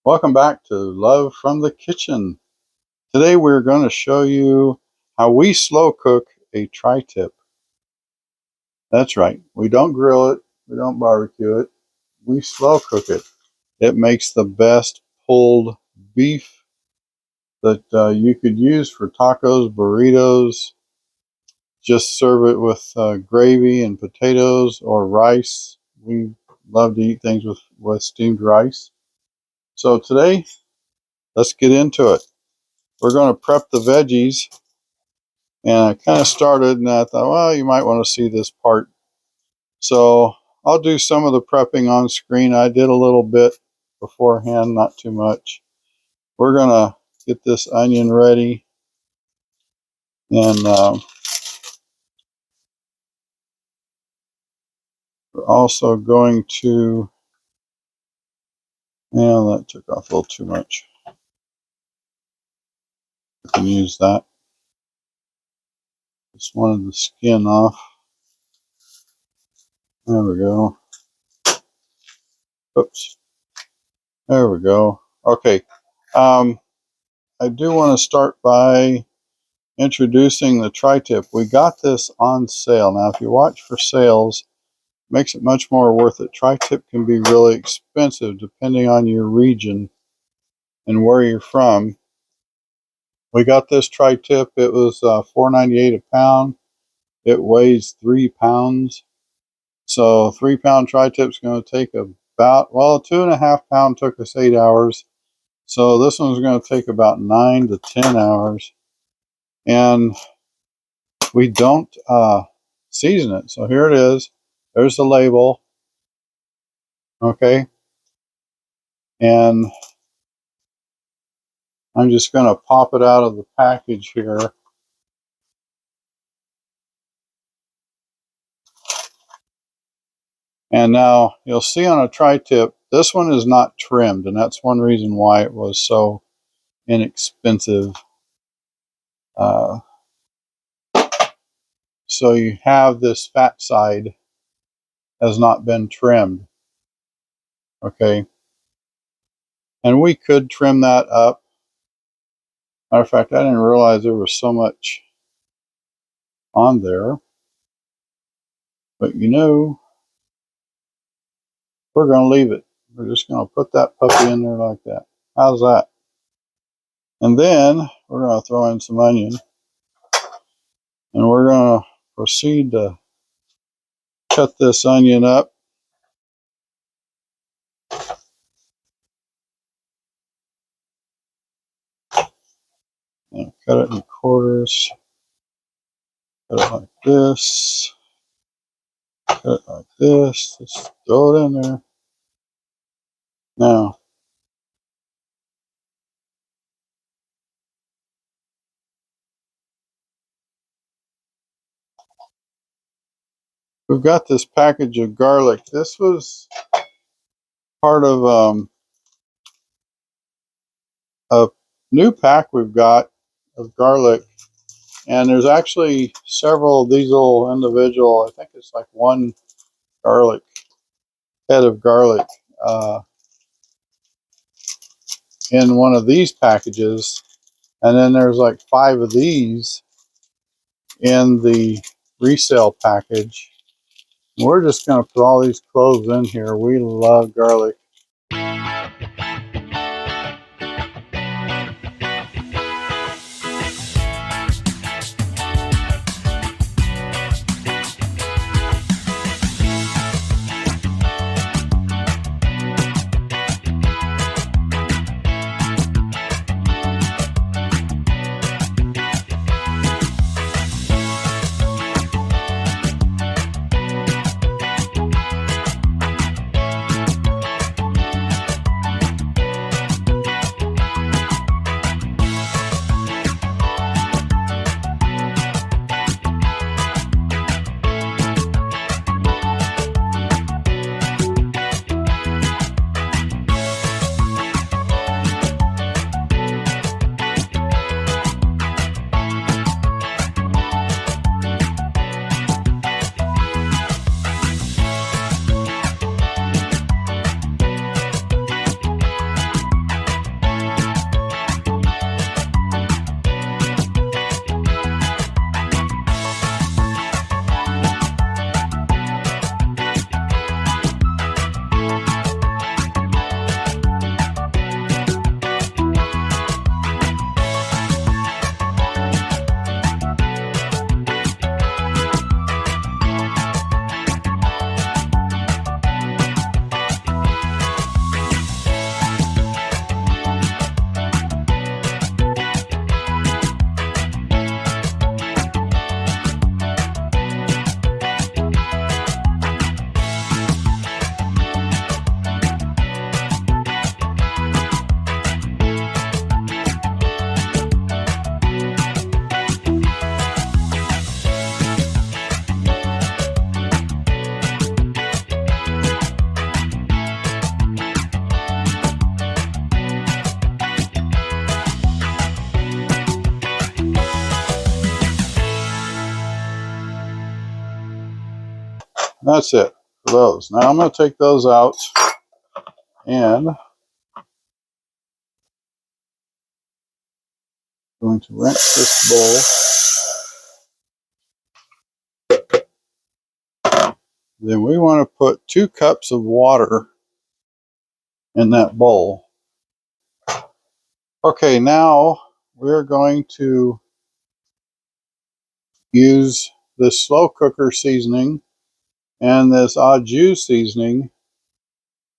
Welcome back to Love from the Kitchen. Today we're going to show you how we slow cook a tri-tip. That's right, we don't grill it, we don't barbecue it, we slow cook it. It makes the best pulled beef that you could use for tacos, burritos. Just serve it with gravy and potatoes or rice. We love to eat things with steamed rice. So today, let's get into it. We're going to prep the veggies, and I kind of started and I thought, well, you might want to see this part. So I'll do some of the prepping on screen. I did a little bit beforehand, not too much. We're going to get this onion ready, and we're also going to, that took off a little too much. I can use that. Just wanted the skin off. There we go. Oops. There we go. Okay. I do want to start by introducing the tri-tip. We got this on sale. Now, if you watch for sales, it makes it much more worth it. Tri-tip can be really expensive depending on your region and where you're from. We got this tri-tip. It was $4.98 a pound. It weighs 3 pounds. So 3-pound tri-tip is going to take about, well, a 2.5 pound took us 8 hours. So this one's going to take about 9 to 10 hours. And we don't season it. So here it is. There's the label. Okay. And I'm just going to pop it out of the package here. And now you'll see on a tri-tip, this one is not trimmed, and that's one reason why it was so inexpensive. So you have this fat side has not been trimmed. Okay. And we could trim that up. Matter of fact, I didn't realize there was so much on there. But we're going to leave it. We're just going to put that puppy in there like that. How's that? And then we're going to throw in some onion. And we're going to proceed to cut this onion up. And cut it in quarters. Cut it like this. Cut it like this. Just throw it in there. Now, we've got this package of garlic. This was part of a new pack we've got of garlic. And there's actually several of these little individual, I think it's like one garlic, head of garlic in one of these packages. And then there's like 5 of these in the resale package. We're just going to put all these cloves in here. We love garlic. That's it for those. Now I'm going to take those out and I'm going to rinse this bowl. Then we want to put 2 cups of water in that bowl. Okay, now we're going to use this slow cooker seasoning and this au jus seasoning.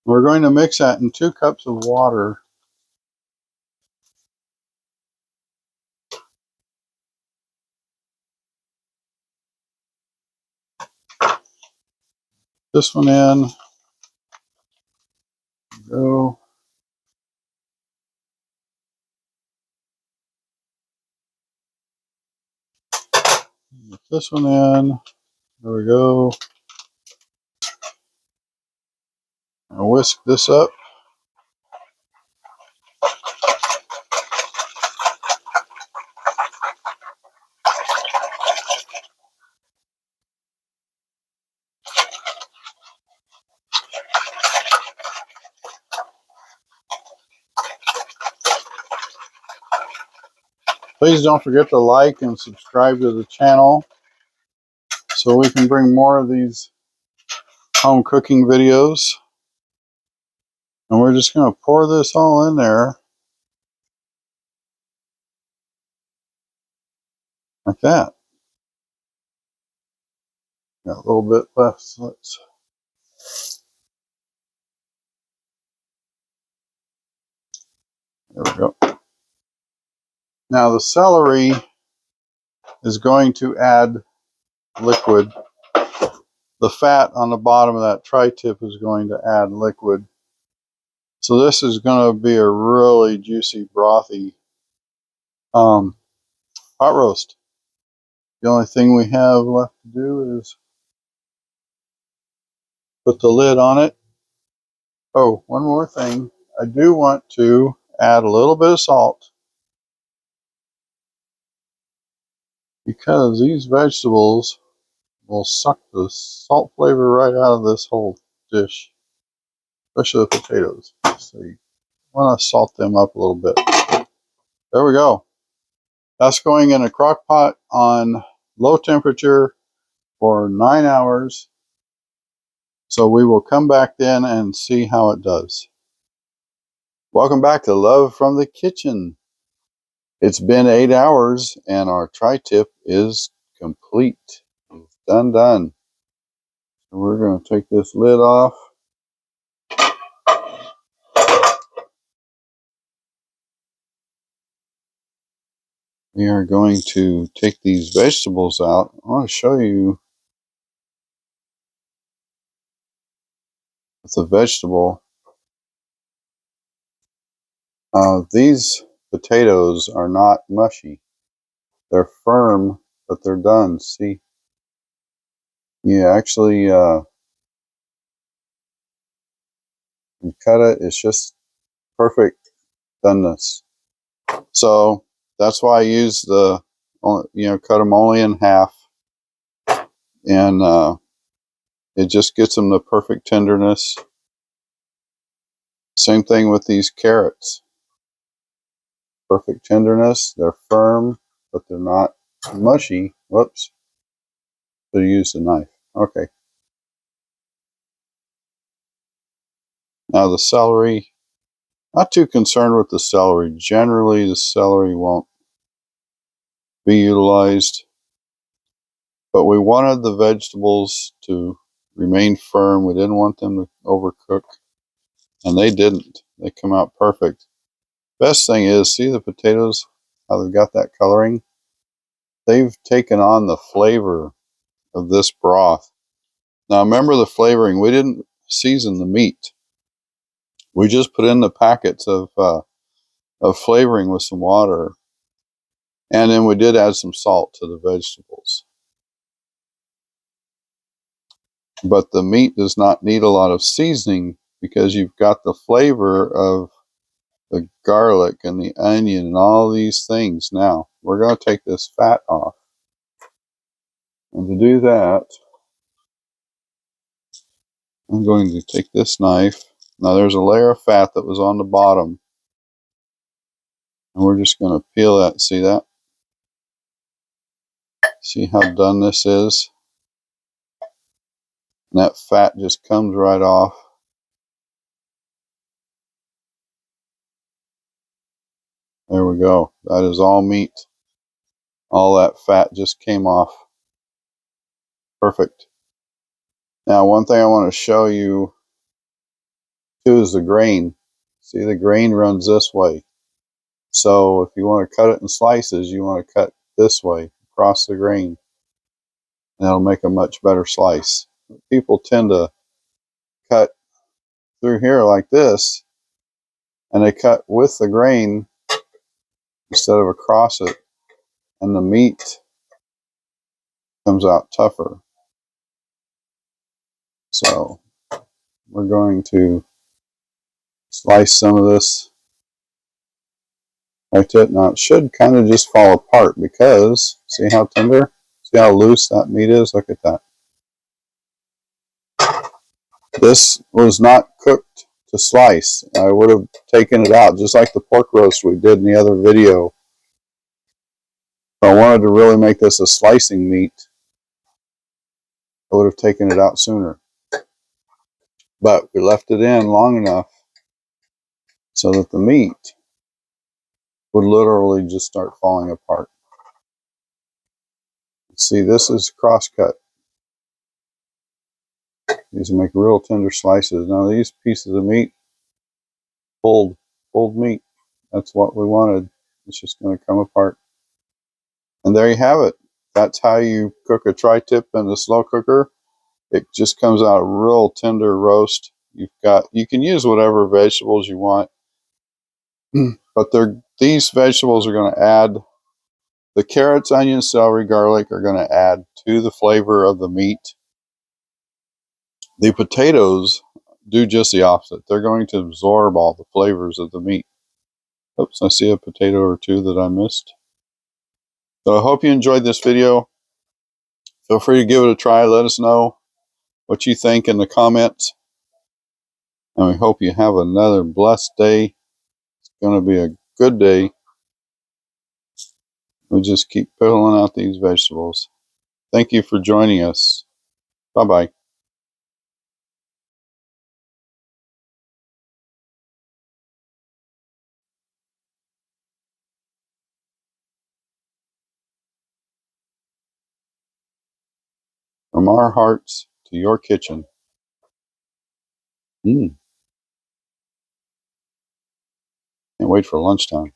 We're going to mix that in 2 cups of water. This one in. Go. Put this one in. There we go. I'll whisk this up. Please don't forget to like and subscribe to the channel so we can bring more of these home cooking videos. And we're just going to pour this all in there like that. Got a little bit left, so let's. There we go. Now the celery is going to add liquid. The fat on the bottom of that tri-tip is going to add liquid. So this is going to be a really juicy, brothy pot roast. The only thing we have left to do is put the lid on it. Oh, one more thing. I do want to add a little bit of salt because these vegetables will suck the salt flavor right out of this whole dish, especially the potatoes. So you want to salt them up a little bit. There we go. That's going in a crock pot on low temperature for 9 hours. So we will come back then and see how it does. Welcome back to Love from the Kitchen. It's been 8 hours and our tri-tip is complete. It's done. So we're going to take this lid off. We are going to take these vegetables out. I want to show you with the vegetable. These potatoes are not mushy. They're firm, but they're done. See? You actually you cut it. It's just perfect doneness. So that's why I use the, cut them only in half. And it just gets them the perfect tenderness. Same thing with these carrots. Perfect tenderness. They're firm, but they're not mushy. Whoops. So use the knife. Okay. Now the celery. Not too concerned with the celery. Generally, the celery won't be utilized. But we wanted the vegetables to remain firm. We didn't want them to overcook. And they didn't. They come out perfect. Best thing is, see the potatoes, how they've got that coloring? They've taken on the flavor of this broth. Now remember the flavoring. We didn't season the meat. We just put in the packets of flavoring with some water. And then we did add some salt to the vegetables. But the meat does not need a lot of seasoning because you've got the flavor of the garlic and the onion and all these things. Now, we're going to take this fat off. And to do that, I'm going to take this knife. Now there's a layer of fat that was on the bottom. And we're just going to peel that. See that? See how done this is? And that fat just comes right off. There we go. That is all meat. All that fat just came off. Perfect. Now one thing I want to show you too is the grain. See, the grain runs this way. So if you want to cut it in slices, you want to cut this way across the grain. And that'll make a much better slice. People tend to cut through here like this, and they cut with the grain instead of across it, and the meat comes out tougher. So we're going to slice some of this right to it. Now it should kind of just fall apart because see how tender? See how loose that meat is? Look at that. This was not cooked to slice. I would have taken it out just like the pork roast we did in the other video. If I wanted to really make this a slicing meat, I would have taken it out sooner. But we left it in long enough so that the meat would literally just start falling apart. See, this is cross-cut. These make real tender slices. Now these pieces of meat, pulled meat, that's what we wanted. It's just going to come apart. And there you have it. That's how you cook a tri-tip in the slow cooker. It just comes out a real tender roast. You can use whatever vegetables you want, but these vegetables are going to add, the carrots, onions, celery, garlic are going to add to the flavor of the meat. The potatoes do just the opposite. They're going to absorb all the flavors of the meat. Oops, I see a potato or two that I missed. So I hope you enjoyed this video. Feel free to give it a try. Let us know what you think in the comments. And we hope you have another blessed day. It's going to be a good day. We just keep peeling out these vegetables. Thank you for joining us. Bye-bye. From our hearts to your kitchen. Can't wait for lunchtime.